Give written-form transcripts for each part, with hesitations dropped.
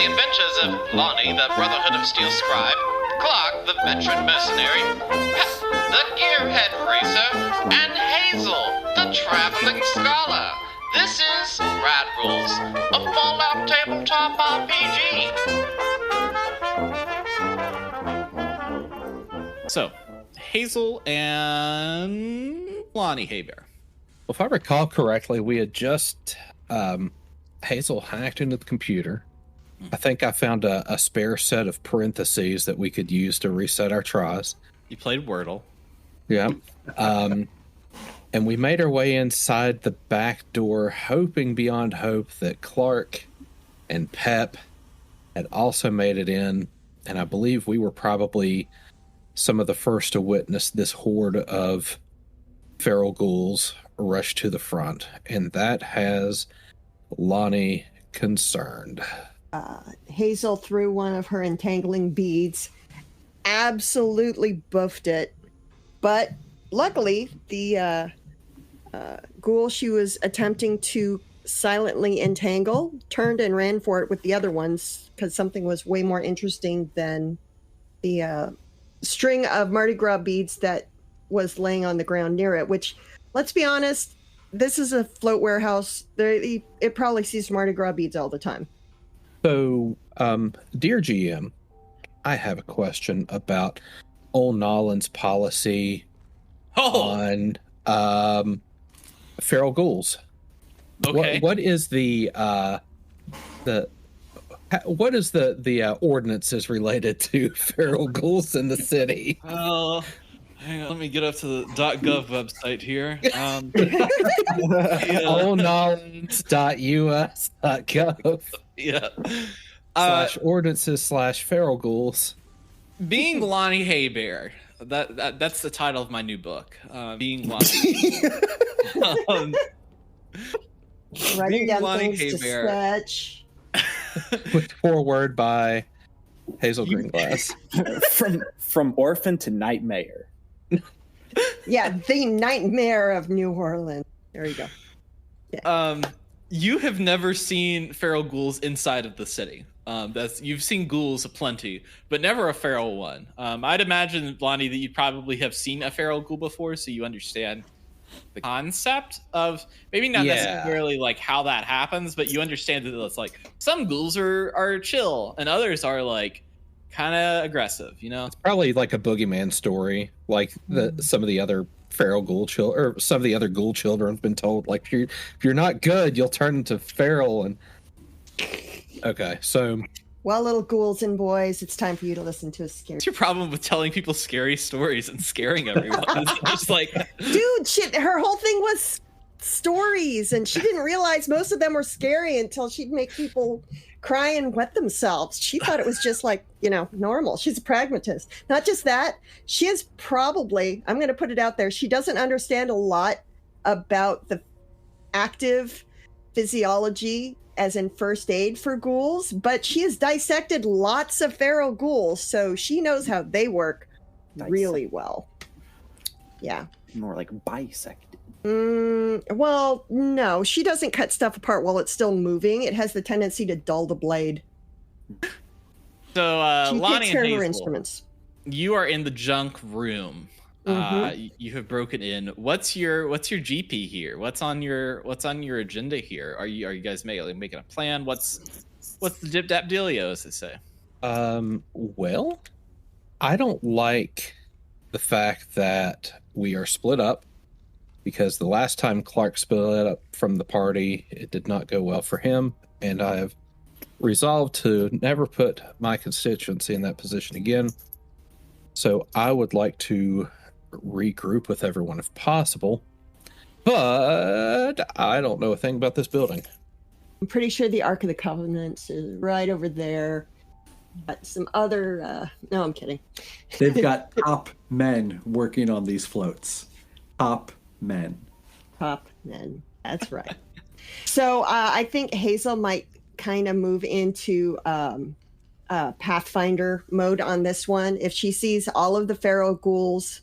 adventures of Lonnie, the Brotherhood of Steel Scribe, Clark, the veteran mercenary, Pep, the gearhead racer, and Hazel, the traveling scholar. This is Rad Rolls, a Fallout tabletop RPG. So, Hazel and Lonnie Haybear. If I recall correctly, we had just Hazel hacked into the computer. I think I found a spare set of parentheses that we could use to reset our tries. You played Wordle. Yeah. And we made our way inside the back door, hoping beyond hope that Clark and Pep had also made it in. And I believe we were probably some of the first to witness this horde of feral ghouls rush to the front. And that has Lonnie concerned. Hazel threw one of her entangling beads, absolutely buffed it. But luckily, the ghoul she was attempting to silently entangle turned and ran for it with the other ones because something was way more interesting than the string of Mardi Gras beads that was laying on the ground near it, which, let's be honest, this is a float warehouse. It probably sees Mardi Gras beads all the time. So, dear GM, I have a question about old Nawlins' policy on feral ghouls. Okay. What is the ordinances related to feral ghouls in the city? Hang on, let me get up to the .gov website here. Allknowledge.us.gov. Yeah. /ordinances/feral ghouls. Being Lonnie Haybear. That's the title of my new book. Being Lonnie. Writing down Lonnie things Haybear. to sketch. With foreword by Hazel Greenglass. From orphan to nightmare. Yeah, the nightmare of New Orleans. There you go. Yeah. You have never seen feral ghouls inside of the city. You've seen ghouls aplenty, but never a feral one. I'd imagine, Lonnie, that you probably have seen a feral ghoul before, so you understand the concept of maybe not necessarily like how that happens, but you understand that it's like some ghouls are chill and others are like kind of aggressive. You know, it's probably like a boogeyman story, like some of the other feral ghoul children, or some of the other ghoul children have been told. Like if you're not good, you'll turn into feral. And okay, so. Well, little ghouls and boys, it's time for you to listen to a scary. What's your problem with telling people scary stories and scaring everyone? It's just like, dude, her whole thing was stories, and she didn't realize most of them were scary until she'd make people cry and wet themselves. She thought it was just like, normal. She's a pragmatist. Not just that, she is probably, I'm going to put it out there, she doesn't understand a lot about the active physiology as in first aid for ghouls, but she has dissected lots of feral ghouls, so she knows how they work really well. Yeah. More like bisected. Well, no, she doesn't cut stuff apart while it's still moving. It has the tendency to dull the blade. So, she Lonnie takes care and of her Hazel, instruments. You are in the junk room. You have broken in. What's your GP here? What's on your agenda here? Are you guys making a plan? What's the dip dap dealio, as they say? Well, I don't like the fact that we are split up, because the last time Clark split up from the party, it did not go well for him, and I have resolved to never put my constituency in that position again. So I would like to regroup with everyone if possible, but I don't know a thing about this building. I'm pretty sure the Ark of the Covenant is right over there. But some other no, I'm kidding. They've got top men working on these floats. Top men. That's right. So I think Hazel might kind of move into Pathfinder mode on this one. If she sees all of the feral ghouls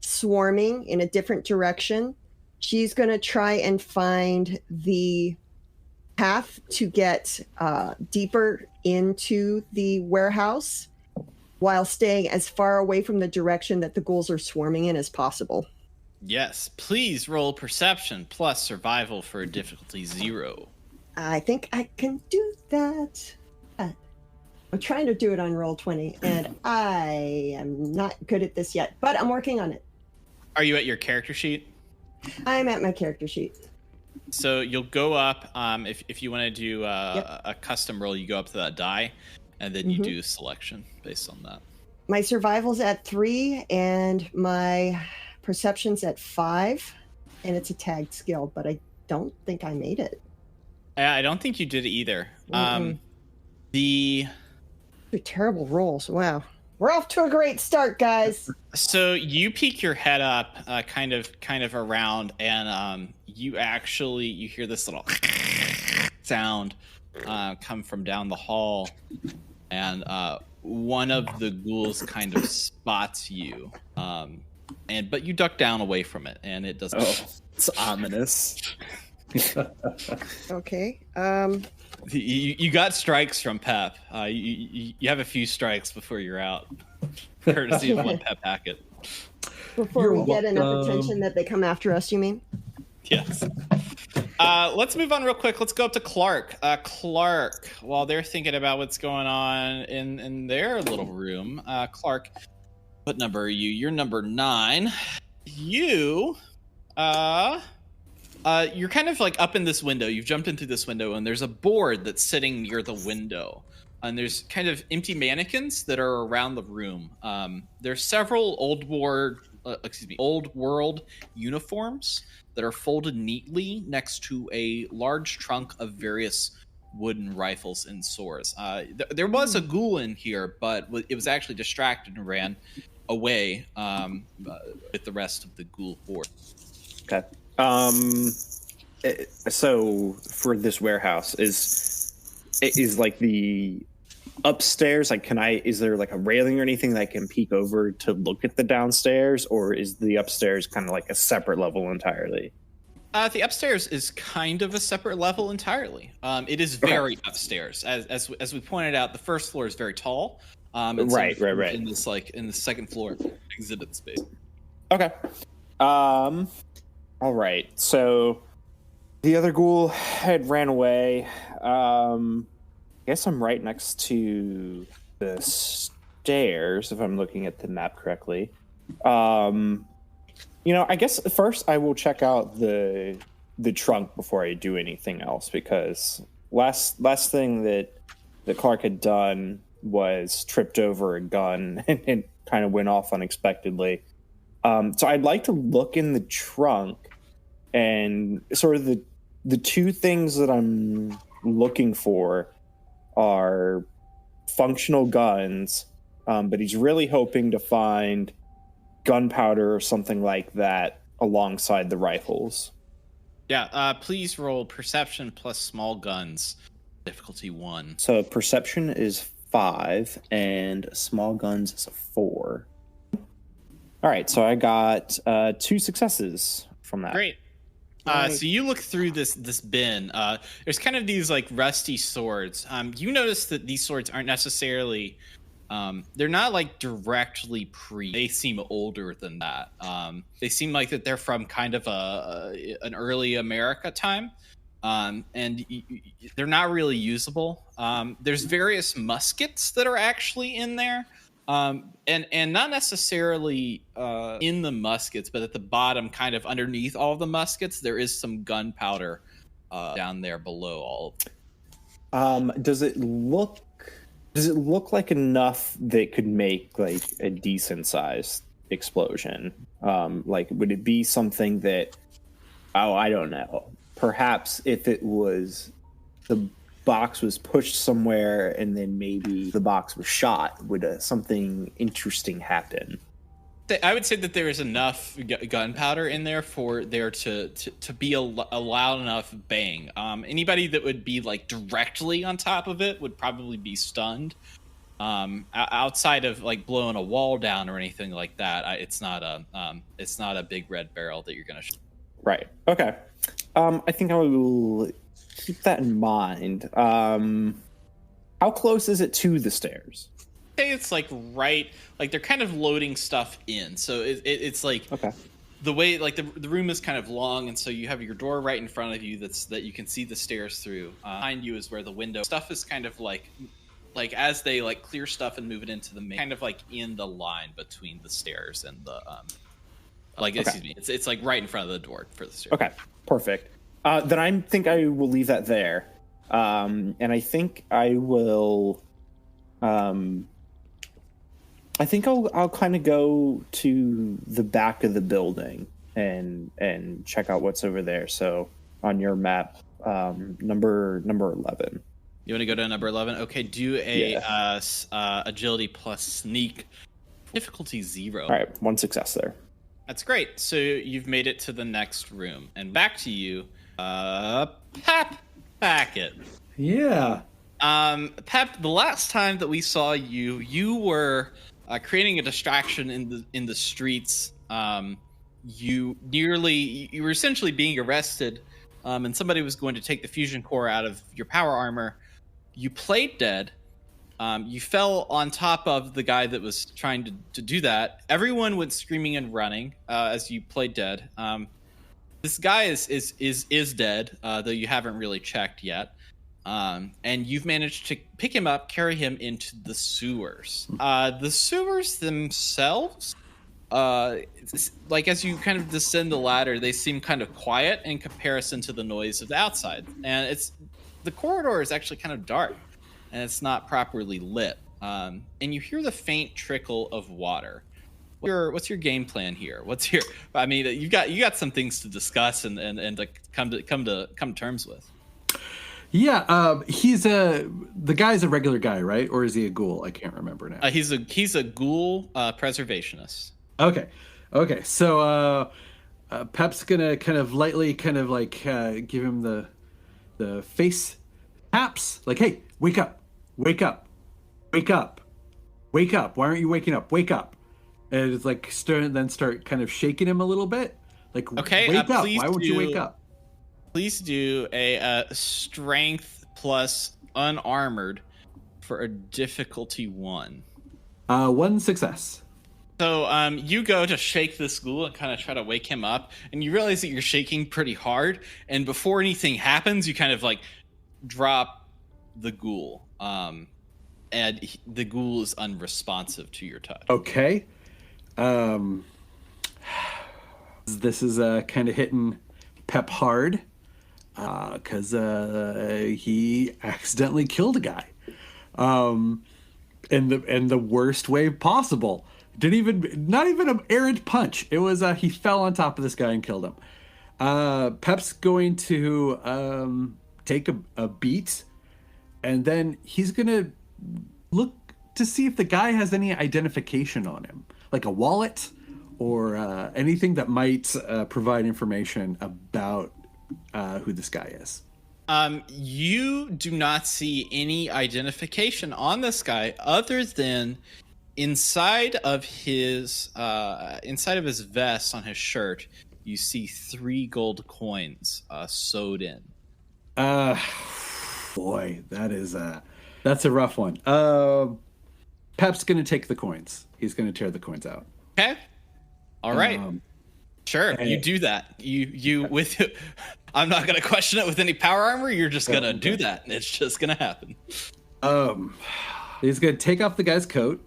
swarming in a different direction, she's going to try and find the path to get deeper into the warehouse while staying as far away from the direction that the ghouls are swarming in as possible. Yes, please roll perception plus survival for difficulty 0. I think I can do that. I'm trying to do it on Roll20, and I am not good at this yet, but I'm working on it. Are you at your character sheet? I'm at my character sheet. So you'll go up, if you want to do a custom roll, you go up to that die, and then you do selection based on that. My survival's at 3, and my perception's at 5, and it's a tagged skill, but I don't think I made it. I don't think you did it either. They're terrible rolls. Wow. We're off to a great start, guys. So you peek your head up, kind of around, and you hear this little sound come from down the hall, and one of the ghouls kind of spots you, but you duck down away from it, and it doesn't. Oh, it's ominous. Okay. You got strikes from Pep. You have a few strikes before you're out, courtesy of one Pep packet. Before we get enough attention that they come after us, you mean? Yes. Let's move on real quick. Let's go up to Clark. Clark, while they're thinking about what's going on in their little room, Clark, what number are you? You're number 9. You're kind of like up in this window. You've jumped into this window, and there's a board that's sitting near the window. And there's kind of empty mannequins that are around the room. There's several old world uniforms that are folded neatly next to a large trunk of various wooden rifles and swords. There was a ghoul in here, but it was actually distracted and ran away with the rest of the ghoul horde. Okay. So for this warehouse is like the upstairs, like is there like a railing or anything that I can peek over to look at the downstairs, or is the upstairs kind of like a separate level entirely? The upstairs is kind of a separate level entirely. It is very upstairs. As we pointed out, the first floor is very tall. Right. In this in the second floor exhibit space. Okay. All right. So the other ghoul had ran away. I guess I'm right next to the stairs, if I'm looking at the map correctly. I guess first I will check out the trunk before I do anything else, because last thing that Clark had done was tripped over a gun and kind of went off unexpectedly. So I'd like to look in the trunk, and sort of the two things that I'm looking for are functional guns, but he's really hoping to find gunpowder or something like that alongside the rifles. Yeah, please roll perception plus small guns, difficulty 1. So perception is 5 and small guns is a 4. All right, so I got 2 successes from that. Great. So you look through this bin. There's kind of these like rusty swords. You notice that these swords aren't necessarily, they're not like directly They seem older than that. They seem like that they're from kind of an early America time, and they're not really usable. There's various muskets that are actually in there. And not necessarily in the muskets, but at the bottom, kind of underneath all of the muskets, there is some gunpowder down there below all of them. Does it look like enough that could make like a decent sized explosion? Like, would it be something that, I don't know, perhaps if it was the box was pushed somewhere and then maybe the box was shot, would something interesting happen? I would say that there is enough gunpowder in there for there to be a loud enough bang. Anybody that would be like directly on top of it would probably be stunned. Outside of like blowing a wall down or anything like that, it's not a big red barrel that you're gonna. Right. Okay. I think I will keep that in mind. How close is it to the stairs? Say it's like right, like they're kind of loading stuff in, so it's like Okay. the way like the room is kind of long, and so you have your door right in front of you that you can see the stairs through. Behind you is where the window stuff is kind of like as they like clear stuff and move it into the main, kind of like in the line between the stairs and the excuse me, it's like right in front of the door for the stairs. Okay, perfect. Then I think I will leave that there, and I think I will. I think I'll kind of go to the back of the building and check out what's over there. So on your map, number 11. You want to go to number 11? Okay, do a agility plus sneak, difficulty 0. All right, 1 success there. That's great. So you've made it to the next room, and back to you, Pep Packet. Yeah. Pep, the last time that we saw you, you were creating a distraction in the streets. You were essentially being arrested, and somebody was going to take the fusion core out of your power armor. You played dead. You fell on top of the guy that was trying to do that. Everyone went screaming and running as you played dead. This guy is dead, though you haven't really checked yet. And you've managed to pick him up, carry him into the sewers. The sewers themselves, like as you kind of descend the ladder, they seem kind of quiet in comparison to the noise of the outside. And the corridor is actually kind of dark, and it's not properly lit. And you hear the faint trickle of water. What's your game plan here? I mean, you got some things to discuss and to come to terms with. Yeah, the guy's a regular guy, right? Or is he a ghoul? I can't remember now. He's a ghoul preservationist. Okay. So Pep's gonna kind of lightly give him the face taps, like, hey, wake up. Why aren't you waking up? Wake up. And it's like start kind of shaking him a little bit. Like, okay, wake up. Why won't you wake up? Please do a strength plus unarmored for a difficulty 1. 1 success. So you go to shake this ghoul and kind of try to wake him up, and you realize that you're shaking pretty hard, and before anything happens, you kind of like drop the ghoul, and the ghoul is unresponsive to your touch. Okay. This is kind of hitting Pep hard. Because he accidentally killed a guy, in the worst way possible. Not even an errant punch. It was he fell on top of this guy and killed him. Pep's going to take a beat, and then he's gonna look to see if the guy has any identification on him, like a wallet or anything that might provide information about who this guy is. You do not see any identification on this guy other than inside of his vest on his shirt. You see 3 gold coins sewed in. Boy, that's a rough one. Pep's gonna take the coins. He's gonna tear the coins out. Okay. All right. Sure, you do that. You with. I'm not gonna question it with any power armor. You're just gonna do that, and it's just gonna happen. He's gonna take off the guy's coat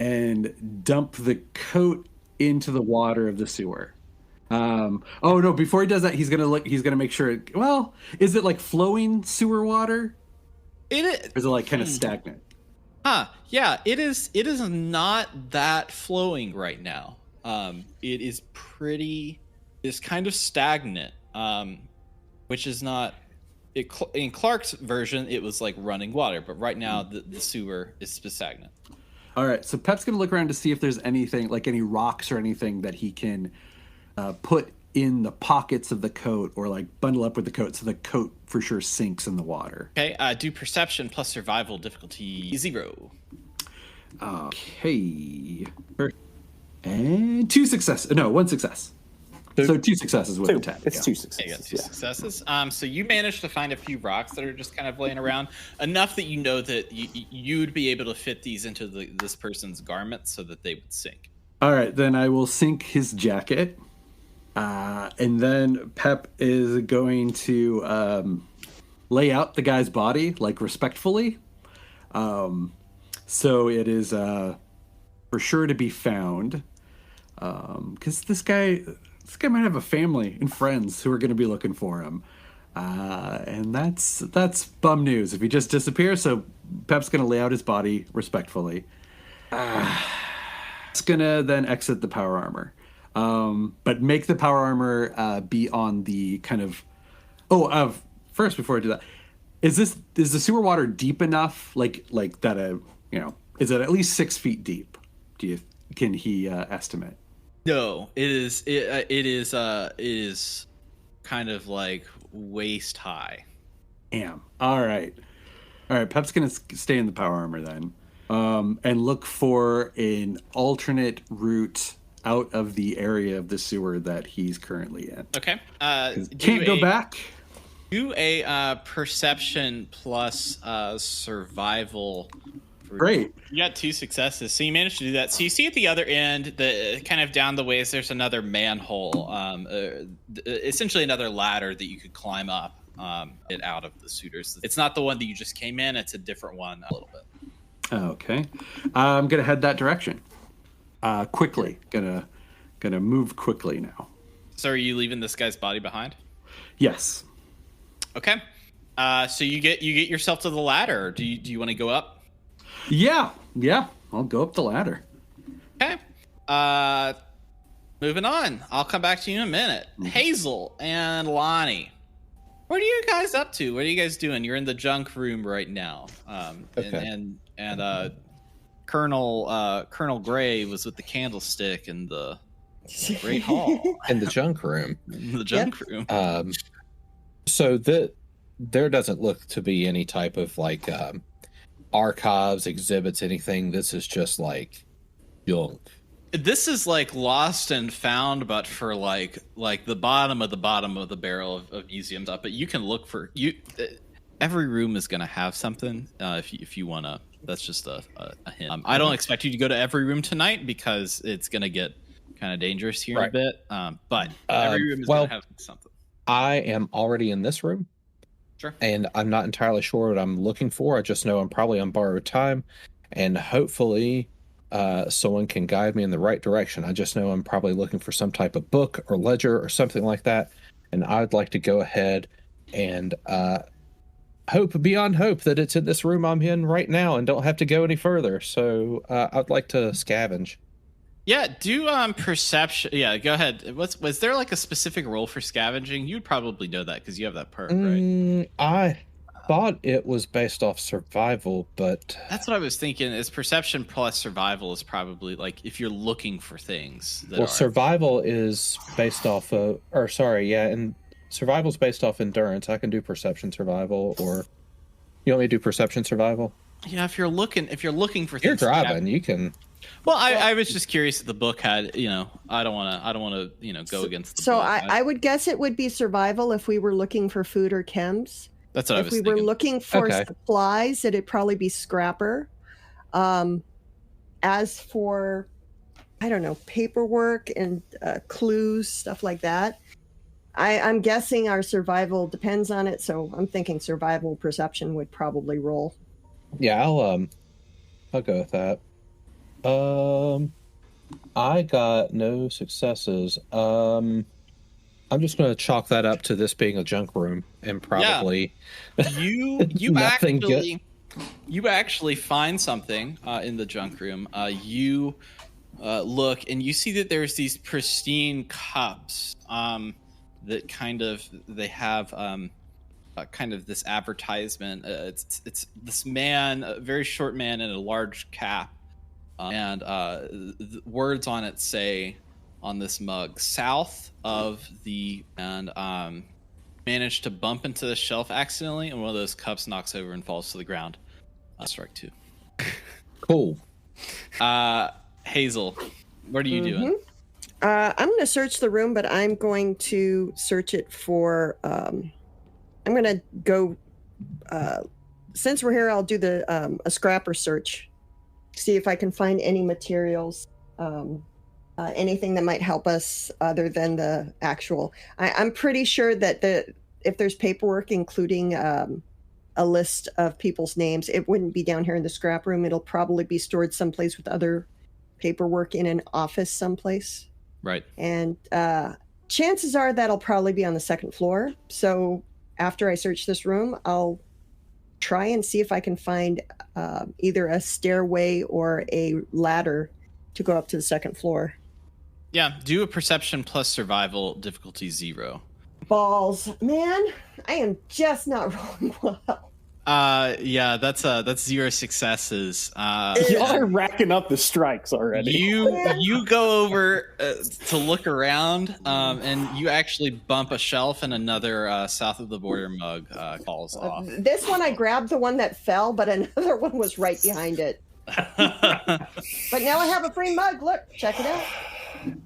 and dump the coat into the water of the sewer. Oh no! Before he does that, he's gonna make sure. Is it like flowing sewer water? It is. Or is it like kind of stagnant? Yeah. It is. It is not that flowing right now. It is pretty. It's kind of stagnant. Which is not. In Clark's version, it was like running water, but right now the sewer is stagnant. All right, so Pep's gonna look around to see if there's anything, like any rocks or anything that he can put in the pockets of the coat or like bundle up with the coat so the coat for sure sinks in the water. Okay, do perception plus survival difficulty 0. Okay. And 1 success. So 2 successes with Two. the 10. It's yeah. 2 You successes. got 2 successes. So you managed to find a few rocks that are just kind of laying around, enough that you know that you'd be able to fit these into this person's garments so that they would sink. All right, then I will sink his jacket. And then Pep is going to lay out the guy's body, like, respectfully. So it is for sure to be found. Because this guy might have a family and friends who are going to be looking for him. And that's bum news if he just disappears. So Pep's going to lay out his body respectfully. It's going to then exit the power armor. But make the power armor be on the kind of... first, before I do that, is the sewer water deep enough, like that? Is it at least 6 feet deep? Can he estimate? No, it is kind of like waist high. Damn. All right. Pep's gonna stay in the power armor then, and look for an alternate route out of the area of the sewer that he's currently in. Okay. Can't go back. Do a perception plus survival. Great. You got 2 successes, so you managed to do that. So you see at the other end, the kind of down the ways, there's another manhole, essentially another ladder that you could climb up it out of the suitors. It's not the one that you just came in; it's a different one, a little bit. Okay, I'm gonna head that direction. Quickly, gonna move quickly now. So are you leaving this guy's body behind? Yes. Okay. So you get yourself to the ladder. Do you want to go up? Yeah. I'll go up the ladder. Okay. Moving on. I'll come back to you in a minute. Hazel and Lonnie, what are you guys up to? What are you guys doing? You're in the junk room right now. Okay. And Colonel Gray was with the candlestick in the Great Hall. In the junk room. In the junk room. So there doesn't look to be any type of like archives, exhibits, anything. This is just like junk. This is like lost and found, but for like the bottom of the barrel of museums up. But you can look for every room is going to have something if you want to. That's just a hint. I don't expect you to go to every room tonight because it's going to get kind of dangerous here in a bit. But every room is going to have something. I am already in this room. Sure. And I'm not entirely sure what I'm looking for. I just know I'm probably on borrowed time, and hopefully someone can guide me in the right direction. I just know I'm probably looking for some type of book or ledger or something like that, and I'd like to go ahead and hope beyond hope that it's in this room I'm in right now and don't have to go any further. So I'd like to scavenge. Yeah, do perception. Yeah, go ahead. Was there like a specific role for scavenging? You'd probably know that because you have that perk, right? I thought it was based off survival, but that's what I was thinking. Is perception plus survival is probably like if you're looking for things. Survival is based off of, and survival's based off endurance. I can do perception survival, or you want me to do perception survival? Yeah, if you're looking for things. You're driving, you can. Well, I was just curious if the book had, I don't want to, go against the so book. I would guess it would be survival if we were looking for food or chems. That's what I was thinking. If we were looking for supplies, it'd probably be scrapper. As for, I don't know, paperwork and clues, stuff like that, I'm guessing our survival depends on it. So I'm thinking survival perception would probably roll. Yeah, I'll go with that. I got no successes. I'm just going to chalk that up to this being a junk room and probably you nothing good. You actually find something in the junk room. You look and you see that there's these pristine cups that they have kind of this advertisement. It's this man, a very short man in a large cap. And the words on it say on this mug, south of the, and managed to bump into the shelf accidentally, and one of those cups knocks over and falls to the ground. Strike 2. Cool. Hazel, what are you doing? I'm going to search the room, but I'm going to search it for. I'm going to go. Since we're here, I'll do the a scrapper search. See if I can find any materials, anything that might help us other than the actual. I'm pretty sure that if there's paperwork, including a list of people's names, it wouldn't be down here in the scrap room. It'll probably be stored someplace with other paperwork in an office someplace. Right. And chances are that'll probably be on the second floor. So after I search this room, I'll try and see if I can find either a stairway or a ladder to go up to the second floor. Yeah, do a perception plus survival, difficulty 0. Balls. Man, I am just not rolling well. Yeah, that's 0 successes. Y'all are racking up the strikes already. You go over to look around, and you actually bump a shelf, and another south of the border mug falls off. This one I grabbed the one that fell, but another one was right behind it. But now I have a free mug. Look, check it out.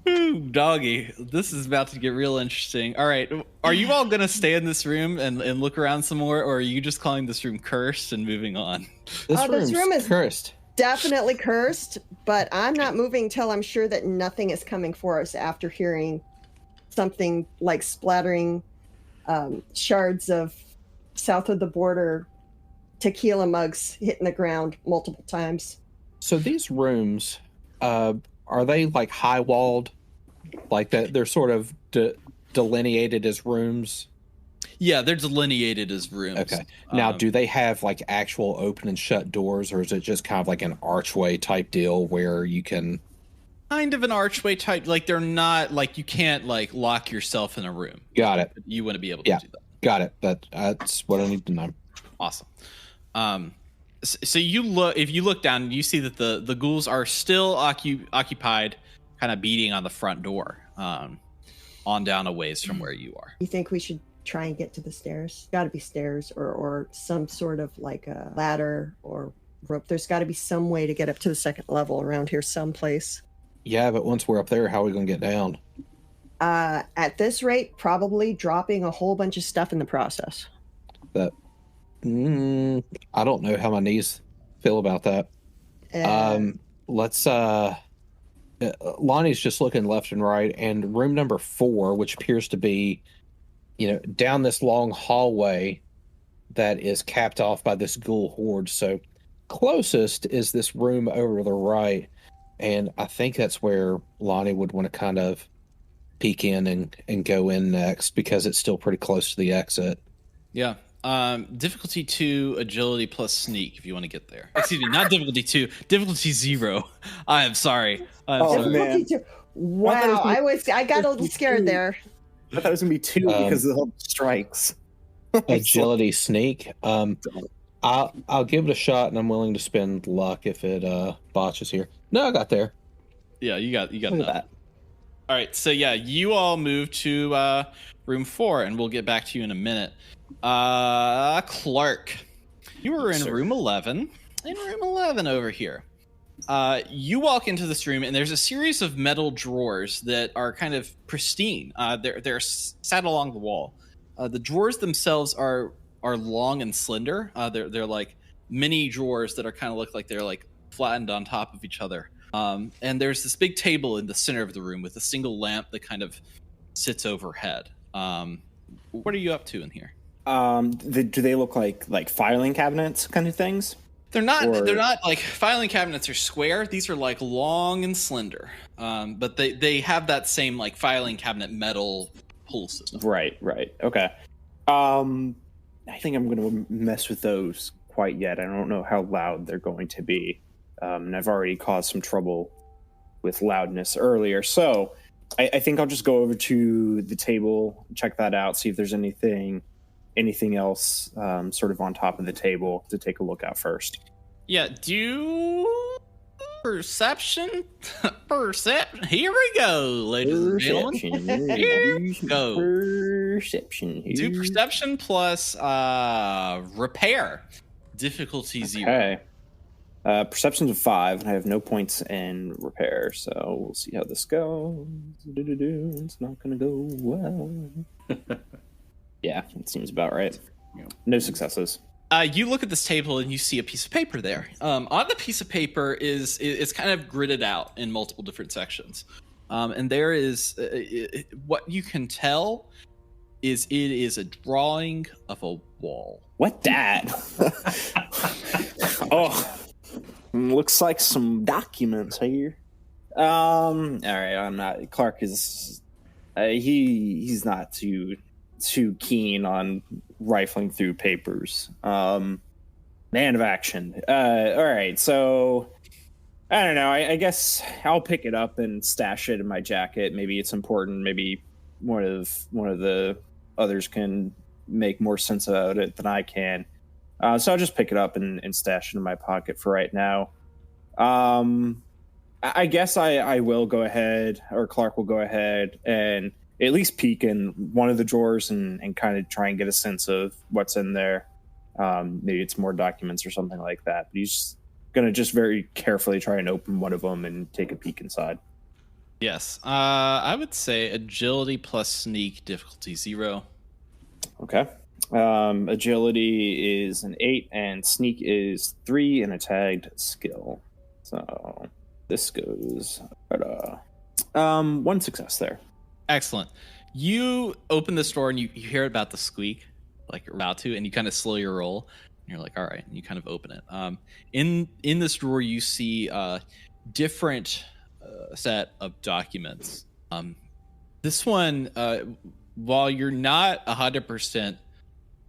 Ooh, doggy, this is about to get real interesting. All right, are you all gonna stay in this room and look around some more, or are you just calling this room cursed and moving on? This room is cursed. Definitely cursed, but I'm not moving till I'm sure that nothing is coming for us after hearing something like splattering shards of south of the border tequila mugs hitting the ground multiple times. So these rooms, are they like high walled, like that? They're sort of delineated as rooms. Yeah, they're delineated as rooms. Okay. Now, do they have like actual open and shut doors, or is it just kind of like an archway type deal where you can? Kind of an archway type. Like they're not like you can't like lock yourself in a room. Got it. You wouldn't be able to do that. Got it. That's what I need to know. Awesome. So you look. If you look down, you see that the ghouls are still occupied, kind of beating on the front door, on down a ways from where you are. You think we should try and get to the stairs? Got to be stairs or some sort of like a ladder or rope. There's got to be some way to get up to the second level around here someplace. Yeah, but once we're up there, how are we going to get down? At this rate, probably dropping a whole bunch of stuff in the process. That. I don't know how my knees feel about that. Let's Lonnie's just looking left and right, and room number 4, which appears to be, down this long hallway that is capped off by this ghoul horde. So closest is this room over to the right, and I think that's where Lonnie would want to kind of peek in and go in next, because it's still pretty close to the exit. Yeah. Difficulty 2, agility plus sneak if you want to get there. Excuse me, not difficulty 2, difficulty 0. I am sorry. Man. Wow, I got a little scared there. I thought it was gonna be 2 because of the whole strikes. Agility sneak. I'll give it a shot, and I'm willing to spend luck if it botches here. No, I got there. Yeah, you got Look at that. All right, so yeah, you all move to room 4, and we'll get back to you in a minute. Clark, you were in room 11. In room 11 over here. You walk into this room, and there's a series of metal drawers that are kind of pristine. They're sat along the wall. The drawers themselves are long and slender. They're like mini drawers that are kind of look like they're like flattened on top of each other. And there's this big table in the center of the room with a single lamp that kind of sits overhead. What are you up to in here? Do they look like filing cabinets kind of things? They're not like filing cabinets are square. These are like long and slender. But they have that same like filing cabinet metal pull system. Right. Okay. I think I'm going to mess with those quite yet. I don't know how loud they're going to be. And I've already caused some trouble with loudness earlier. So I think I'll just go over to the table, check that out, see if there's anything else sort of on top of the table to take a look at first. Yeah, do perception. Here we go, ladies and gentlemen. Here we go. Perception. Do perception plus repair. Difficulty 0. Okay. Perception's of 5, and I have no points in repair, so we'll see how this goes. It's not going to go well. Yeah, it seems about right. Yeah. No successes. You look at this table and you see a piece of paper there. On the piece of paper it's kind of gridded out in multiple different sections, and there is what you can tell is it is a drawing of a wall. What that? Oh, looks like some documents here. All right, I'm not. Clark is he's not too keen on rifling through papers. Man of action. All right, so I don't know. I guess I'll pick it up and stash it in my jacket. Maybe it's important. Maybe one of the others can make more sense about it than I can. So I'll just pick it up and stash it in my pocket for right now. I guess I will go ahead, or Clark will go ahead and at least peek in one of the drawers and kind of try and get a sense of what's in there. Maybe it's more documents or something like that. But he's going to just very carefully try and open one of them and take a peek inside. Yes. I would say agility plus sneak, difficulty 0. Okay. Agility is an 8 and sneak is 3 and a tagged skill. So this goes one success there. Excellent. You open this door and you hear about the squeak, like you're about to, and you kind of slow your roll. And you're like, all right, and you kind of open it. In this drawer, you see a different set of documents. This one, while you're not 100%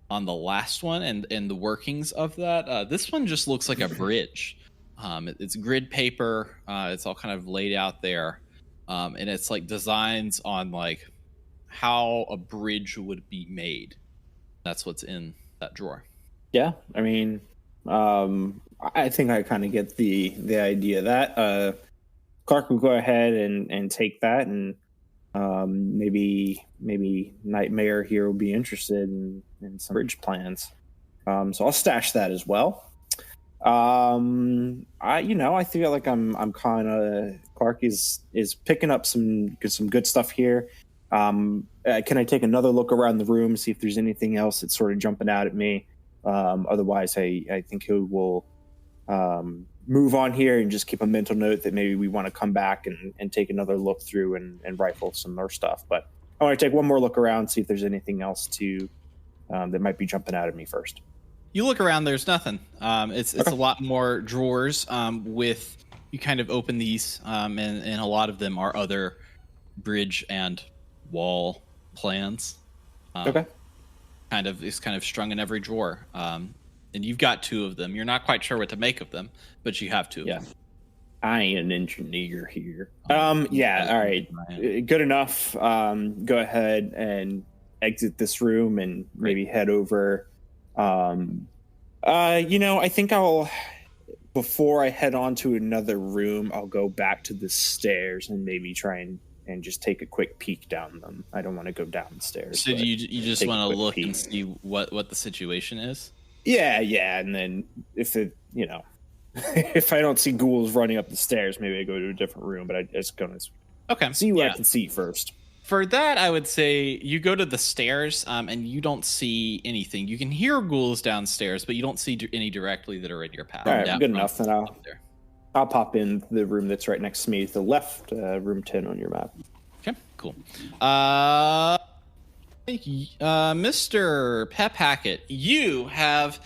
on the last one and the workings of that, this one just looks like a bridge. It's grid paper. It's all kind of laid out there. And it's like designs on like how a bridge would be made. That's what's in that drawer. Yeah, I mean, I think I kind of get the idea of that. Clark will go ahead and take that, and maybe Nightmare here will be interested in some bridge plans. So I'll stash that as well. I feel like I'm kind of Clark is picking up some good stuff here. Can I take another look around the room, see if there's anything else that's sort of jumping out at me? Otherwise, I think he will move on here and just keep a mental note that maybe we want to come back and take another look through and rifle some more stuff. But I want to take one more look around, see if there's anything else that might be jumping out at me first. You look around, there's nothing. It's a lot more drawers with, you kind of open these, and a lot of them are other bridge and wall plans. Okay. It's kind of strung in every drawer. And you've got 2 of them. You're not quite sure what to make of them, but you have 2 of them. I ain't an engineer here. Yeah, all right. Good enough. Go ahead and exit this room and maybe head over. I think before I head on to another room, I'll go back to the stairs and maybe try and just take a quick peek down them. I don't want to go down the stairs. So you just want to look and see what the situation is? Yeah, and then if if I don't see ghouls running up the stairs, maybe I go to a different room, but I just going to see what I can see first. For that, I would say you go to the stairs, and you don't see anything. You can hear ghouls downstairs, but you don't see any directly that are in your path. All right, good enough. Then I'll pop in the room that's right next to me, to the left, room 10 on your map. Okay, cool. Mr. Pep Hackett, you have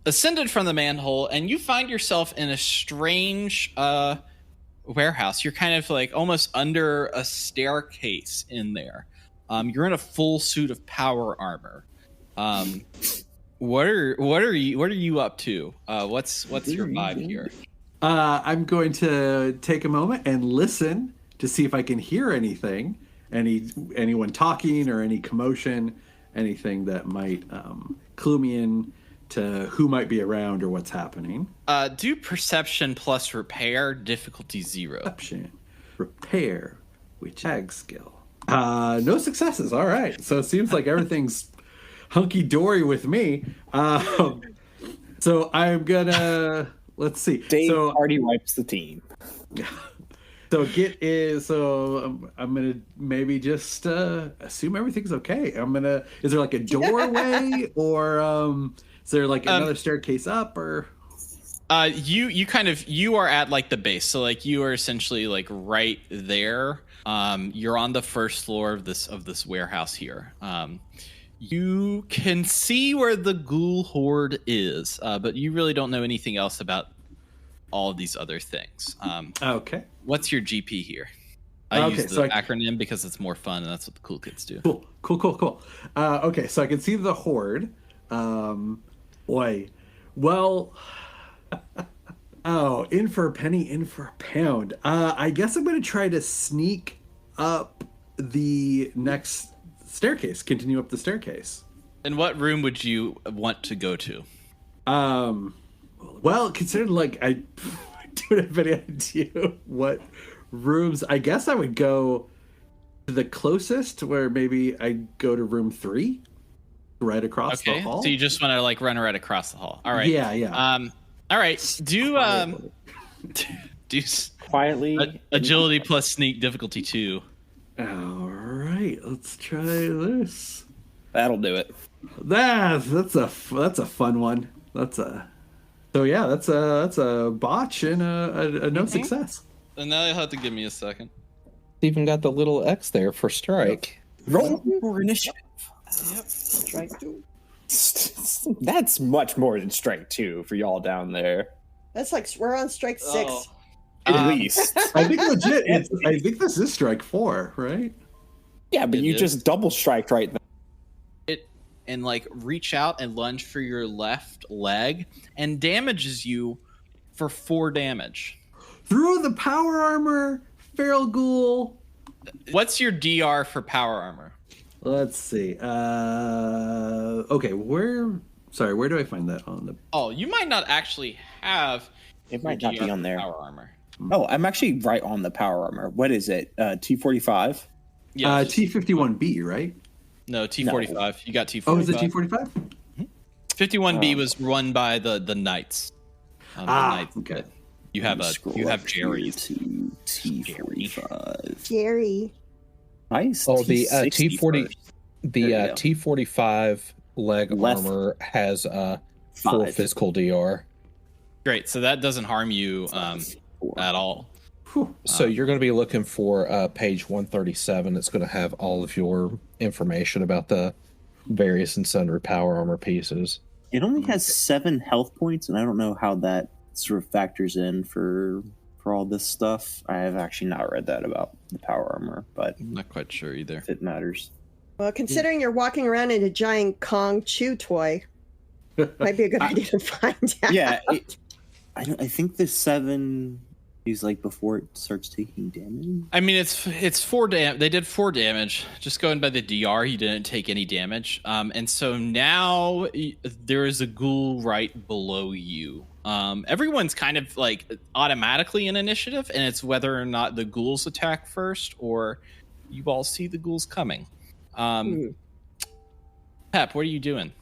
ascended from the manhole, and you find yourself in a strange warehouse. You're kind of like almost under a staircase in there. You're in a full suit of power armor. What are you up to? What's your vibe here? I'm going to take a moment and listen to see if I can hear anything, anyone talking or any commotion, anything that might clue me in to who might be around or what's happening. Do perception plus repair, difficulty 0. Perception, repair, with tag skill. No successes. All right. So it seems like everything's hunky dory with me. So I'm gonna let's see. Dave So already wipes the team. So I'm gonna maybe just assume everything's okay. Is there like a doorway or is there like another staircase up or? You are at like the base, so like you are essentially like right there. You're on the first floor of this warehouse here. You can see where the ghoul hoard is, but you really don't know anything else about all of these other things. Okay. What's your GP here? I use the so acronym because it's more fun, and that's what the cool kids do. Cool. Okay, so I can see the hoard. Boy, well, in for a penny, in for a pound. I guess I'm going to try to sneak up the next staircase, continue up the staircase. And what room would you want to go to? Well, considering like I don't have any idea what rooms. I guess I would go to the closest, where maybe I go to room 3, right across the hall. So you just want to like run right across the hall. All right. Yeah. All right. Do Quietly. agility plus sneak difficulty 2. All right, let's try this. That'll do it. That's a fun one. That's a botch and a no success. And now you'll have to give me a second. Even got the little X there for strike. Roll for initiative. Yep. Strike 2. That's much more than strike 2 for y'all down there. That's like we're on strike 6. Oh. At least. I think legit. I think this is strike 4, right? Yeah, but It you is. just double strike right there. And like reach out and lunge for your left leg and damages you for 4 damage. Through the power armor, feral ghoul. What's your DR for power armor? Let's see. Okay, where do I find that on the? Oh, you might not actually have. It might your not DR be on for there. Power armor. Oh, I'm actually right on the power armor. What is it? T45? Yeah. T51B, right? No, T45. You got T45. Oh, is it T45? 51B was run by the knights. The knights. Okay. You have Jerry. To T45. Jerry. Nice. Oh, the T60 T40, first. the There you go. T45 leg Left. armor has 4 5. physical DR. Great. So that doesn't harm you at all. So you're going to be looking for page 137. It's going to have all of your information about the various and sundry power armor pieces. It only has 7 health points, and I don't know how that sort of factors in for all this stuff. I have actually not read that about the power armor, but I'm not quite sure either. if it matters. Well, considering you're walking around in a giant Kong chew toy, might be a good idea to find out. Yeah, I think the 7 is like before it starts taking damage. I mean, it's 4 damage. They did 4 damage. Just going by the DR, you didn't take any damage. And so now there is a ghoul right below you. Everyone's kind of like automatically in initiative, and it's whether or not the ghouls attack first or you all see the ghouls coming. Pep, what are you doing?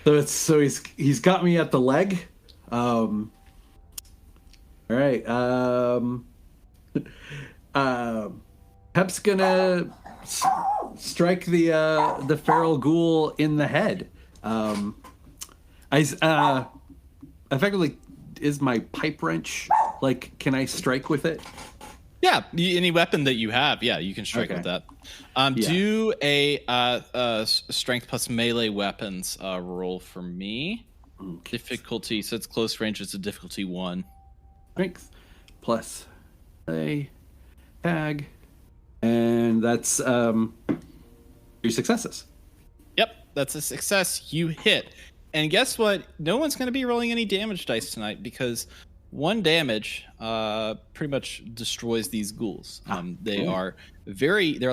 So he's got me at the leg. All right. Pep's gonna strike the feral ghoul in the head. Effectively, is my pipe wrench like? Can I strike with it? Yeah, any weapon that you have, yeah, you can strike Okay. with that. Yeah. Do a strength plus melee weapons roll for me. Okay. Difficulty, so it's close range. It's a difficulty 1. Strength plus a tag, and that's 3 successes. Yep, that's a success. You hit. And guess what? No one's going to be rolling any damage dice tonight because 1 damage pretty much destroys these ghouls. They're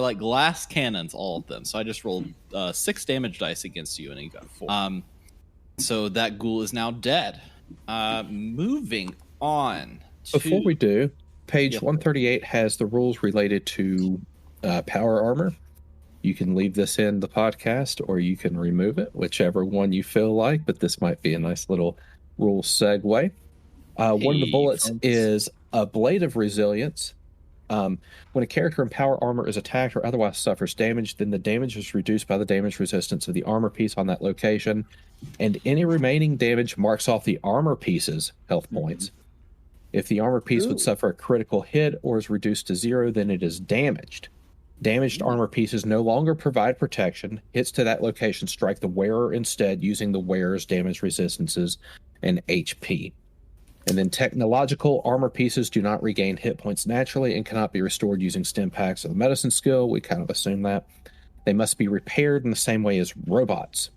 like glass cannons, all of them. So I just rolled 6 damage dice against you, and you got 4. So that ghoul is now dead. Moving on. Before we do, page 138 has the rules related to power armor. You can leave this in the podcast or you can remove it, whichever one you feel like, but this might be a nice little rule segue. One of the Hey, bullets folks. is a blade of resilience. When a character in power armor is attacked or otherwise suffers damage, then the damage is reduced by the damage resistance of the armor piece on that location, and any remaining damage marks off the armor piece's health points. If the armor piece would suffer a critical hit or is reduced to 0, then it is damaged. Damaged armor pieces no longer provide protection. Hits to that location strike the wearer instead, using the wearer's damage resistances and HP. And then technological armor pieces do not regain hit points naturally and cannot be restored using stim packs or the medicine skill. We kind of assume that. They must be repaired in the same way as robots.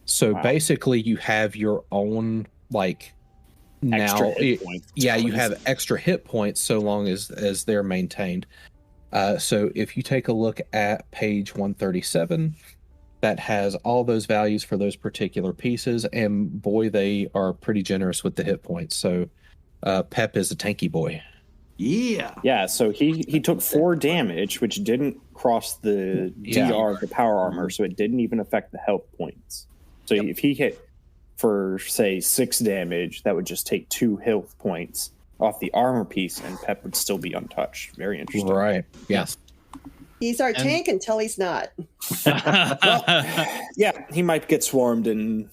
So basically you have your own, like, Extra now hit points. yeah, you have extra hit points so long as they're maintained. So if you take a look at page 137, that has all those values for those particular pieces, and boy, they are pretty generous with the hit points. So Pep is a tanky boy. Yeah. Yeah, so he took 4 damage, which didn't cross the DR of the power armor, so it didn't even affect the health points. So if he hit for, say, 6 damage, that would just take 2 health points off the armor piece, and Pep would still be untouched. Very interesting. Right. Yes. He's our tank until he's not. Yeah, he might get swarmed and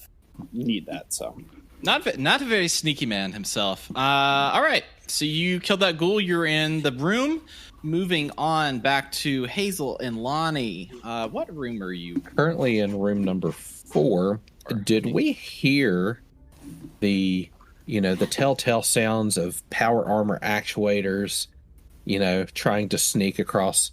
need that, so. Not a very sneaky man himself. All right, so you killed that ghoul. You're in the room. Moving on back to Hazel and Lonnie. What room are you? Currently in room number 4. Did we hear the telltale sounds of power armor actuators, trying to sneak across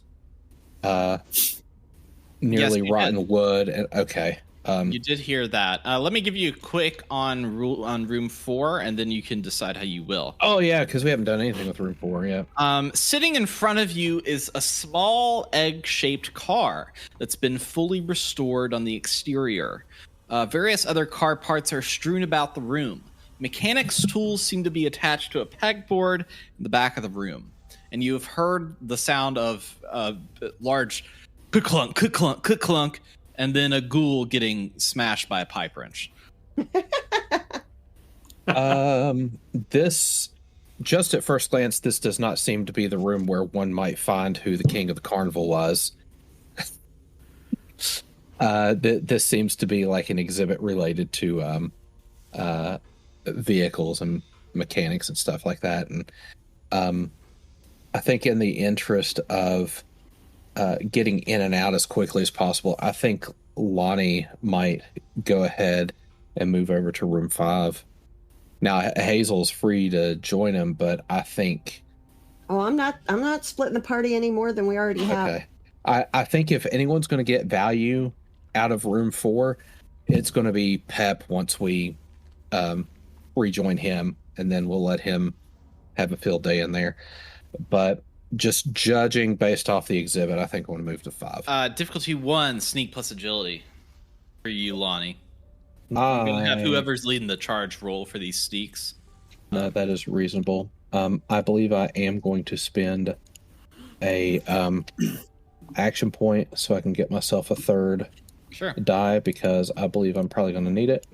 nearly rotten wood? And okay. You did hear that. Let me give you a quick on room 4, and then you can decide how you will. Oh yeah, because we haven't done anything with room 4 yet. Sitting in front of you is a small egg-shaped car that's been fully restored on the exterior. Various other car parts are strewn about the room. Mechanics' tools seem to be attached to a pegboard in the back of the room. And you have heard the sound of large clunk, clunk, clunk, and then a ghoul getting smashed by a pipe wrench. This, just at first glance, this does not seem to be the room where one might find who the king of the carnival was. This seems to be like an exhibit related to vehicles and mechanics and stuff like that. And I think in the interest of getting in and out as quickly as possible, I think Lonnie might go ahead and move over to room 5. Now Hazel's free to join him, but I think I'm not splitting the party any more than we already have. okay. I think if anyone's going to get value out of room 4, it's going to be Pep once we rejoin him, and then we'll let him have a field day in there. But just judging based off the exhibit, I think I want to move to 5. Difficulty 1, sneak plus agility for you, Lonnie. I'm going to have whoever's leading the charge roll for these sneaks. No, that is reasonable. I believe I am going to spend a action point so I can get myself a 3rd die, because I believe I'm probably going to need it.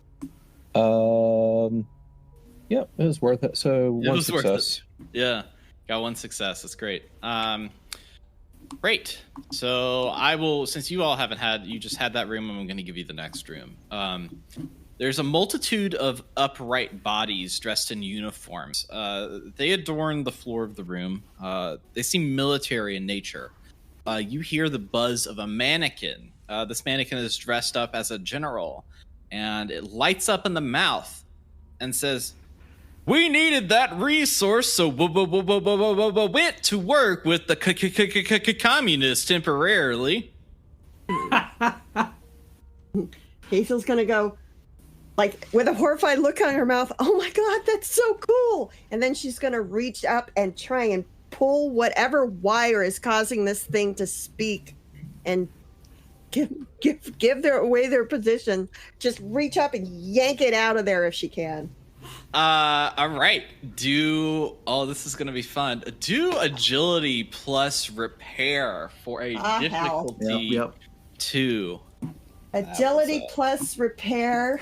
Yeah, it was worth it. So 1 success. Yeah, got 1 success. That's great. Great. So I will, since you all you just had that room, I'm going to give you the next room. There's a multitude of upright bodies dressed in uniforms. They adorn the floor of the room. They seem military in nature. You hear the buzz of a mannequin. This mannequin is dressed up as a general, and it lights up in the mouth and says, "We needed that resource, so went to work with the communists temporarily." Hazel's gonna go, like, with a horrified look on her mouth, "Oh my god, that's so cool!" And then she's gonna reach up and try and pull whatever wire is causing this thing to speak, and give away their position. Just reach up and yank it out of there if she can. All right. This is going to be fun. Do agility plus repair for a difficulty 2. Agility plus repair.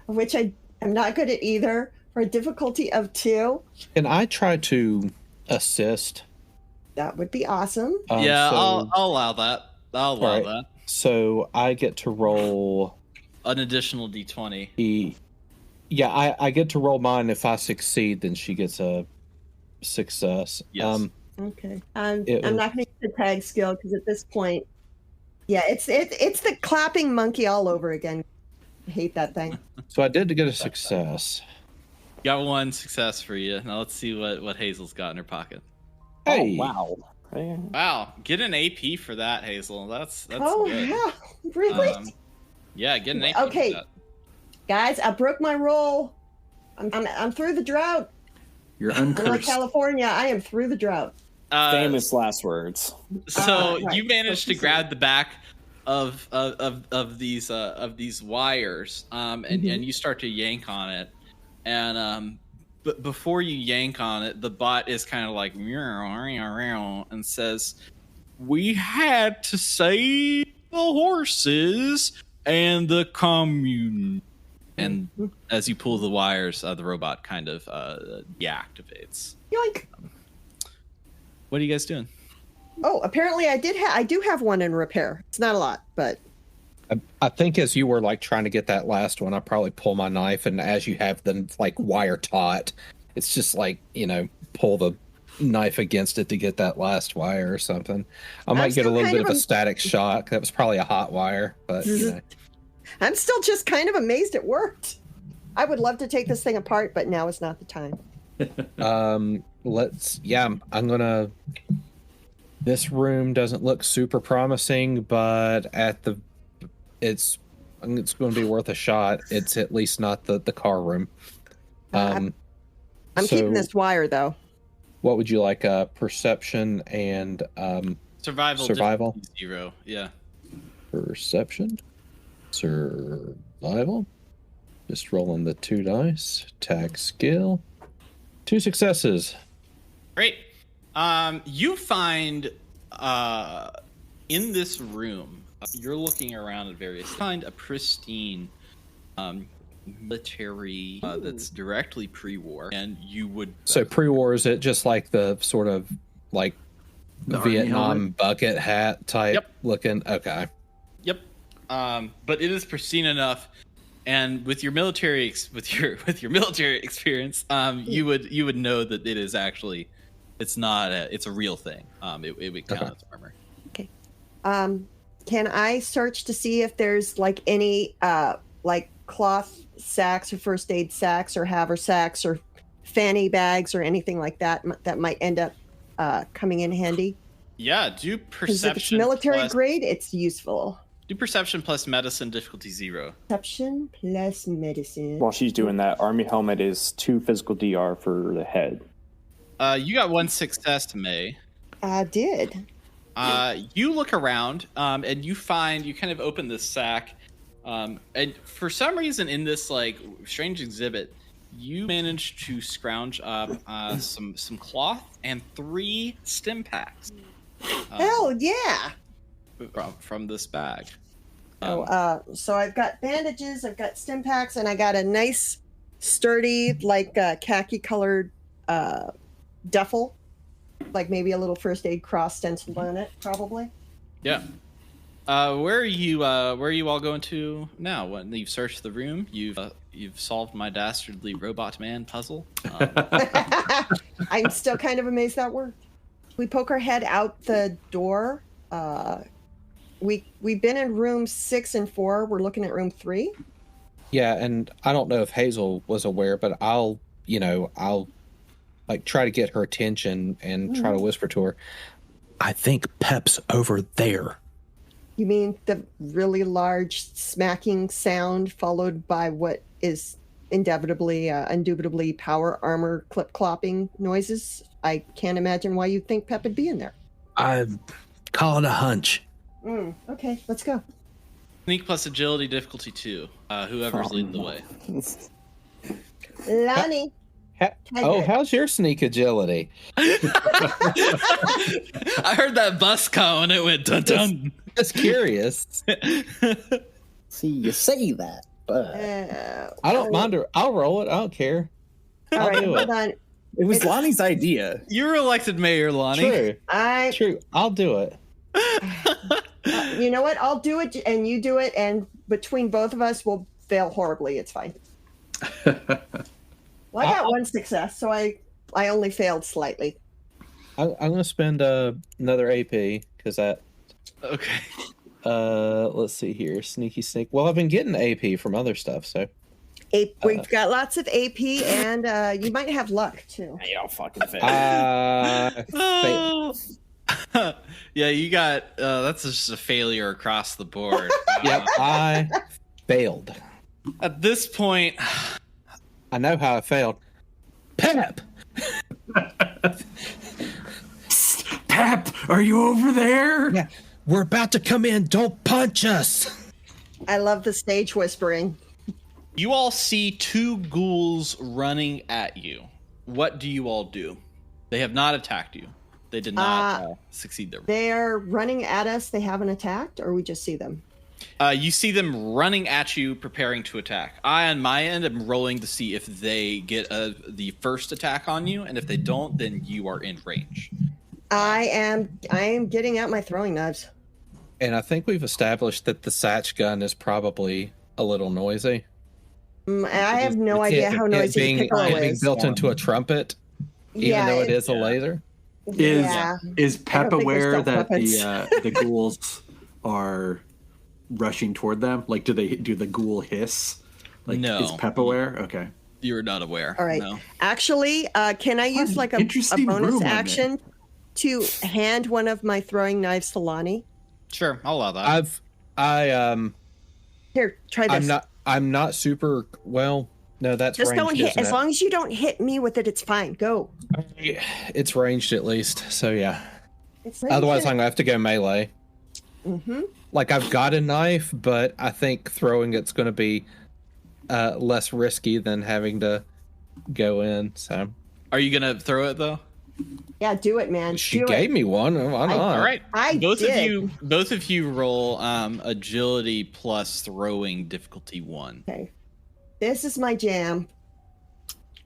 Which I'm not good at either. For a difficulty of 2, And I try to assist. that would be awesome. Yeah, So, I'll allow that. I'll allow Alright. that. So I get to roll. An additional d20. Yeah, I get to roll mine. If I succeed, then she gets a success. Yes. Okay. I'm It was- not going to use the tag skill because at this point, yeah, it's the clapping monkey all over again. I hate that thing. So I did get a success. Got one success for you. Now let's see what Hazel's got in her pocket. Hey, Oh, wow. Wow, get an AP for that, Hazel. That's Oh good. yeah, really? Yeah, get an AP Okay. for that. Guys, I broke my roll. I'm through the drought. You're Unlike uncursed. California, I am through the drought. Famous last words. So Right. you managed to Let's grab the back of these wires, and you start to yank on it, and but before you yank on it, the bot is kind of like and says, "We had to save the horses and the commune." And as you pull the wires, the robot kind of deactivates. Yoink. What are you guys doing? Oh, apparently I do have one in repair. It's not a lot, but I think as you were like trying to get that last one, I probably pull my knife, and as you have the like wire taut, it's just like, pull the knife against it to get that last wire or something. I might get a still little kind bit of of a static shock. That was probably a hot wire, but I'm still just kind of amazed it worked. I would love to take this thing apart, but now is not the time. I'm gonna. This room doesn't look super promising, but it's going to be worth a shot. It's at least not the car room. I'm so keeping this wire though. What would you like? Perception and Survival. Survival? difficulty 0. Yeah. perception, survival. Just rolling the 2 dice. Tag skill. 2 successes. Great. You find in this room, you're looking around at various. Find a pristine military that's directly pre-war, and you would. So pre-war, is it just like the sort of like The army Vietnam helmet? bucket hat type Yep. looking? Okay. Yep. But it is pristine enough, and with your military with your military experience, you would know that it is actually, it's not it's a real thing. It would count Okay. as armor. Okay. Can I search to see if there's like any like cloth sacks or first aid sacks or haversacks or fanny bags or anything like that that might end up coming in handy? Yeah, do Because if it's perception. military plus, grade, it's useful. Do perception plus medicine difficulty 0. Perception plus medicine. While she's doing that, army helmet is 2 physical DR for the head. You got 1 success, May. I did. You look around, and you kind of open this sack, and for some reason in this like strange exhibit, you managed to scrounge up some cloth and 3 stim packs. Hell yeah! From this bag. So I've got bandages, I've got stim packs, and I got a nice, sturdy, like khaki colored duffel, like maybe a little first aid cross stenciled on it, probably. Yeah. Where are you all going to now? When you've searched the room, you've solved my dastardly robot man puzzle. I'm still kind of amazed that worked. We poke our head out the door. We've been in room 6 and 4. We're looking at room 3. Yeah, and I don't know if Hazel was aware, but I'll like try to get her attention and try to whisper to her. I think Pep's over there. You mean the really large smacking sound followed by what is indubitably power armor clip-clopping noises? I can't imagine why you'd think Pep would be in there. I call it a hunch. Okay, let's go. Sneak plus agility difficulty 2. Whoever's leading the way. Lonnie. How's your sneak agility? I heard that bus call and it went dun dun. Just curious. See, you say that, but I don't mind her. I'll roll it. I don't care. All I'll right, do hold it. on. it was Lonnie's idea. You're elected mayor, Lonnie. True. True. I'll do it. You know what? I'll do it, and you do it, and between both of us, we'll fail horribly. It's fine. Well, I got one success, so I only failed slightly. I'm going to spend another AP because that. Okay. Let's see here. Sneaky sneak. Well, I've been getting AP from other stuff, so. We've got lots of AP, and you might have luck too. You don't fucking fail. Yeah, you got that's just a failure across the board. Yep, I failed. At this point, I know how I failed. Pep! Pep, are you over there? Yeah, we're about to come in. Don't punch us. I love the stage whispering. you all see two ghouls running at you. What do you all do? They have not attacked you. They did not succeed their. They're running at us. They haven't attacked, or we just see them? You see them running at you, preparing to attack. I, on my end, am rolling to see if they get the first attack on you, and if they don't, then you are in range. I am getting out my throwing knives. And I think we've established that the Satch gun is probably a little noisy. I have no idea how noisy the Piccolo being is. built into a trumpet, even though it is a laser. Is Pep aware that puppets. the ghouls are rushing toward them? Like, do the ghoul hiss? Like, No. Is Pep aware? Okay. You're not aware. All right. No. Actually, can I use like a Interesting bonus room I'm in. action to hand one of my throwing knives to Lonnie? Sure, I'll allow that. Here, try this. I'm not super well. No, that's Just ranged, don't hit. isn't As it? long as you don't hit me with it, it's fine. Go. It's ranged at least, so yeah. It's Otherwise, I'm gonna have to go melee. Mm-hmm. Like, I've got a knife, but I think throwing it's going to be less risky than having to go in. So, Are you gonna throw it though? Yeah, do it, man. she do gave it. me one. Why not? All right. I both did. Both of you roll agility plus throwing difficulty 1. Okay. This is my jam.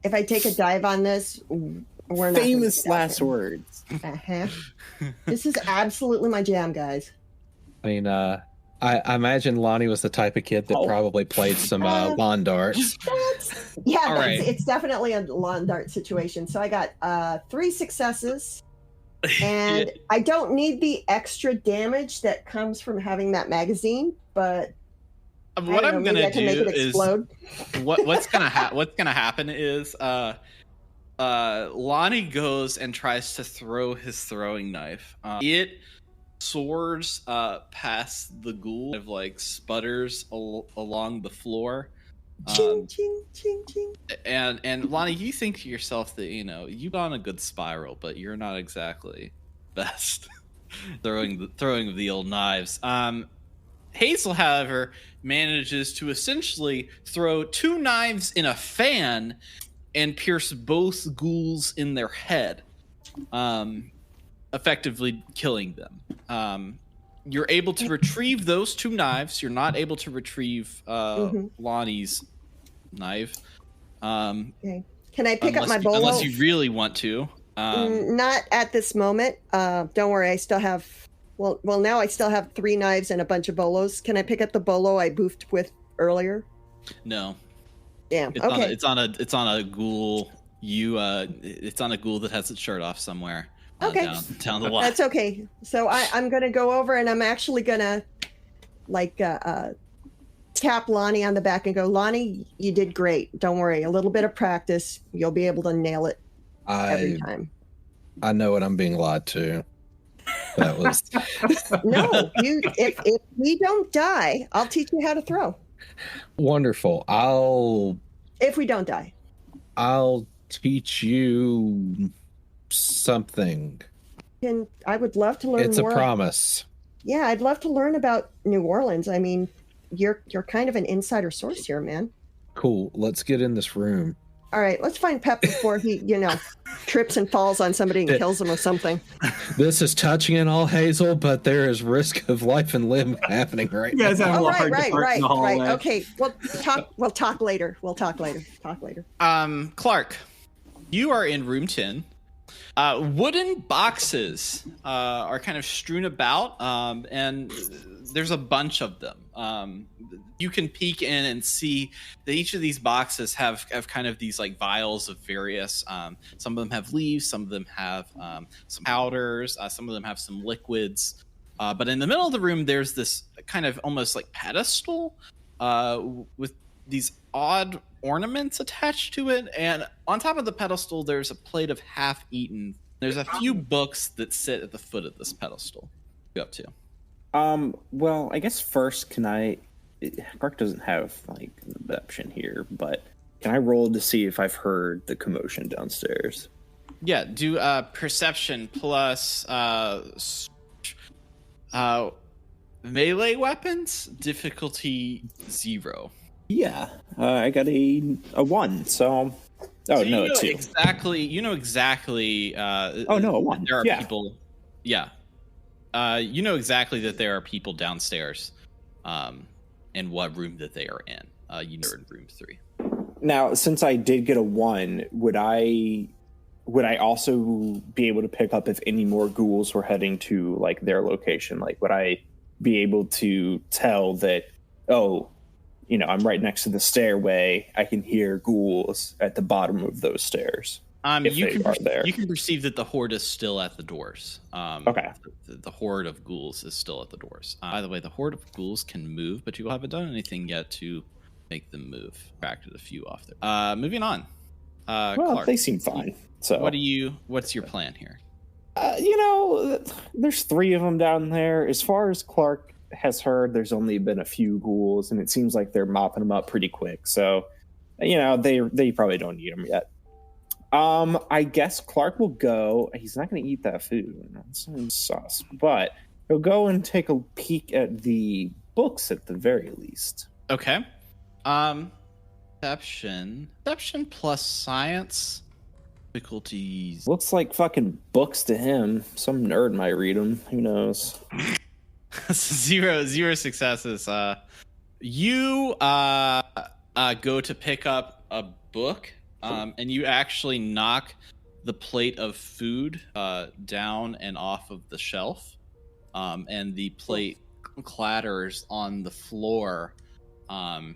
If I take a dive on this, we're not. Famous last words. Uh-huh. This is absolutely my jam, guys. I mean, I imagine Lonnie was the type of kid that probably played some lawn darts. Yeah, All right. it's definitely a lawn dart situation. So I got 3 successes, and I don't need the extra damage that comes from having that magazine, but What I'm maybe gonna I can make do it is explode. what's gonna happen is Lonnie goes and tries to throw his throwing knife. It soars past the ghoul, of like sputters along the floor. Ching, ching, ching, ching. And Lonnie, you think to yourself that you've on a good spiral, but you're not exactly best throwing the old knives. Hazel, however, manages to essentially throw 2 knives in a fan and pierce both ghouls in their head, effectively killing them. You're able to retrieve those 2 knives. You're not able to retrieve Lonnie's knife. Okay. Can I pick up my bolo? Unless you really want to. Not at this moment. Don't worry, I still have. Well, now I still have 3 knives and a bunch of bolos. Can I pick up the bolo I boofed with earlier? No. Yeah. It's Okay. It's on a ghoul. It's on a ghoul that has its shirt off somewhere. Okay. Down the line. That's okay. So I'm gonna go over and I'm actually gonna tap Lonnie on the back and go, Lonnie, you did great. Don't worry. A little bit of practice, you'll be able to nail it every time. I know what I'm being lied to. That was No, if we don't die, I'll teach you how to throw. wonderful. If we don't die. I'll teach you something. And I would love to learn It's more. a promise. Yeah, I'd love to learn about New Orleans. I mean, you're kind of an insider source here, man. Cool. Let's get in this room. All right, let's find Pep before he, trips and falls on somebody and kills them with something. This is touching and all, Hazel, but there is risk of life and limb happening right You guys now. have a Oh, little hard to park in the hallway. right. Okay, we'll talk later. Talk later. Clark, you are in room 10. Wooden boxes are kind of strewn about, and there's a bunch of them. You can peek in and see that each of these boxes have kind of these like vials of various. Some of them have leaves, some of them have some powders, some of them have some liquids. But in the middle of the room, there's this kind of almost like pedestal with these odd ornaments attached to it, and on top of the pedestal there's a plate of half-eaten. There's a few books that sit at the foot of this pedestal. What are you up to? Well, I guess first, Clark doesn't have like the option here, but can I roll to see if I've heard the commotion downstairs? Yeah, do perception plus melee weapons, difficulty 0. Yeah, I got a 1, so... Oh, So no, you know a 2. You know exactly... Oh, no, a 1. There are Yeah. people... Yeah. You know exactly that there are people downstairs and what room that they are in. You know in room 3. Now, since I did get a 1, would I also be able to pick up if any more ghouls were heading to, like, their location? Like, would I be able to tell that, I'm right next to the stairway, I can hear ghouls at the bottom of those stairs? You can perceive that the horde is still at the doors. Okay. The horde of ghouls is still at the doors. By the way, the horde of ghouls can move, but you haven't done anything yet to make them move. Backed a few off there. Moving on. Clark, they seem fine. So what's your plan here? There's 3 of them down there. As far as Clark has heard, there's only been a few ghouls, and it seems like they're mopping them up pretty quick. So, they probably don't need them yet. I guess Clark will go. He's not going to eat that food. That's sus. But he'll go and take a peek at the books at the very least. Okay. Perception plus science. Difficulties. Looks like fucking books to him. Some nerd might read them. Who knows? Zero successes. You go to pick up a book. And you actually knock the plate of food down and off of the shelf, and the plate clatters on the floor, and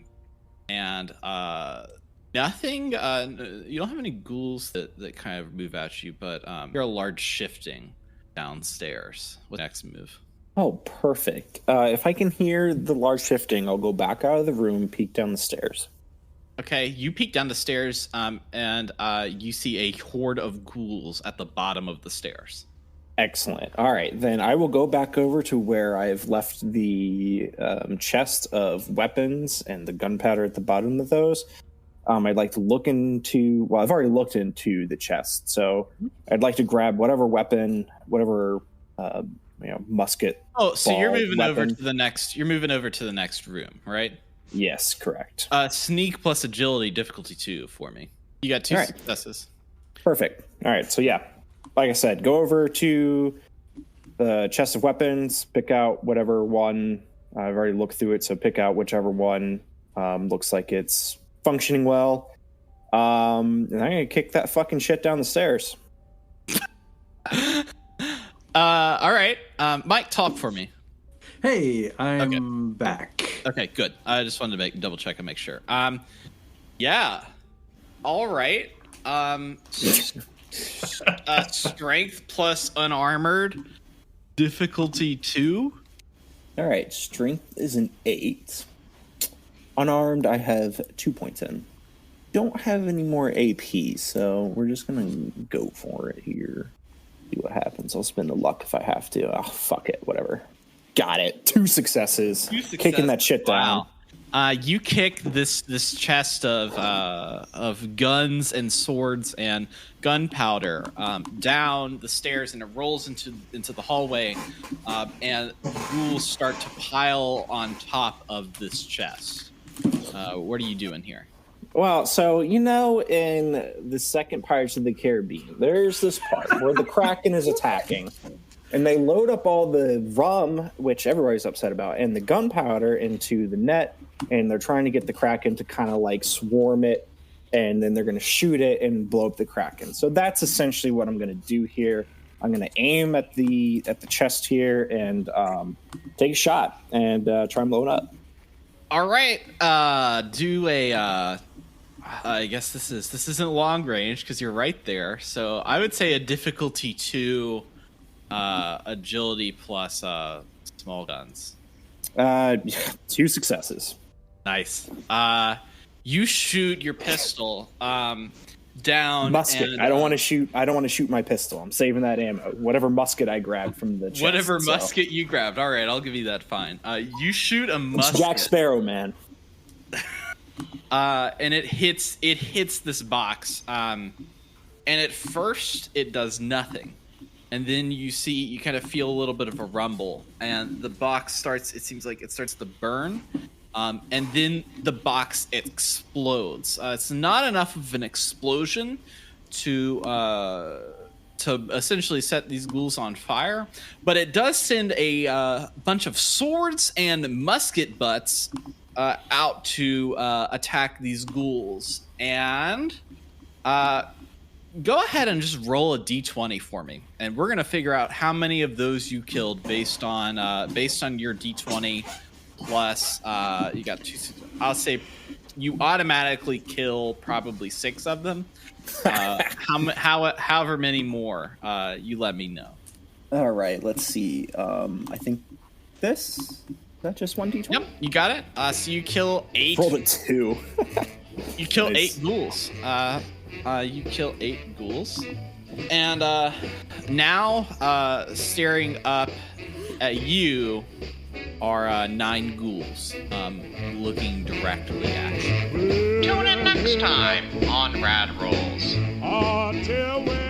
nothing. You don't have any ghouls that kind of move at you, but you're a large shifting downstairs. What's the next move? Oh, perfect. If I can hear the large shifting, I'll go back out of the room, peek down the stairs. Okay, you peek down the stairs, and you see a horde of ghouls at the bottom of the stairs. Excellent. All right, then I will go back over to where I've left the chest of weapons and the gunpowder at the bottom of those. I'd like to look into... Well, I've already looked into the chest, so I'd like to grab whatever weapon, whatever musket. Oh, so you're moving weapon. over to the next. You're moving over to the next room, right? Yes, correct. Sneak plus agility, difficulty 2 for me. You got 2 successes. Perfect. All right, so yeah, like I said, go over to the chest of weapons, pick out whatever one. I've already looked through it, so pick out whichever one looks like it's functioning well. And I'm gonna kick that fucking shit down the stairs. All right, Mike, talk for me. Hey, I'm back. Okay, good. I just wanted to double check and make sure. Yeah. All right. Strength plus unarmored, difficulty 2. All right, strength is an 8. Unarmed, I have 2 points in. Don't have any more AP, so we're just gonna go for it here. See what happens. I'll spend the luck if I have to. Oh, fuck it, whatever. Got it. 2 successes. Kicking that shit down. Wow. You kick this chest of guns and swords and gunpowder down the stairs, and it rolls into the hallway, and ghouls start to pile on top of this chest. What are you doing here? Well, so in the second Pirates of the Caribbean, there's this part where the Kraken is attacking, and they load up all the rum, which everybody's upset about, and the gunpowder into the net, and they're trying to get the Kraken to kind of like swarm it, and then they're going to shoot it and blow up the Kraken. So that's essentially what I'm going to do here. I'm going to aim at the chest here and take a shot and try and blow it up. All right. Do a. I guess this isn't long range because you're right there. So I would say a difficulty 2, agility plus small guns. 2 successes. Nice. You shoot your pistol down. Musket. And, I don't want to shoot my pistol. I'm saving that ammo. Whatever musket I grabbed from the chest. Whatever musket you grabbed. All right, I'll give you that. Fine. You shoot a musket. It's Jack Sparrow, man. And it hits this box. And at first it does nothing. And then you kind of feel a little bit of a rumble, and the box starts to burn. And then the box explodes. It's not enough of an explosion to essentially set these ghouls on fire, but it does send a bunch of swords and musket butts out to attack these ghouls. And go ahead and just roll a d20 for me, and we're gonna figure out how many of those you killed based on your d20. Plus, you got 2. I'll say you automatically kill probably 6 of them. However many more, you let me know. All right, let's see. I think this. Is that just 1d20? Yep, you got it. So you kill 8. Rolled a 2. You kill Nice. 8 ghouls. You kill 8 ghouls, and now staring up at you are 9 ghouls looking directly at you. Tune in next time on Rad Rolls. Until when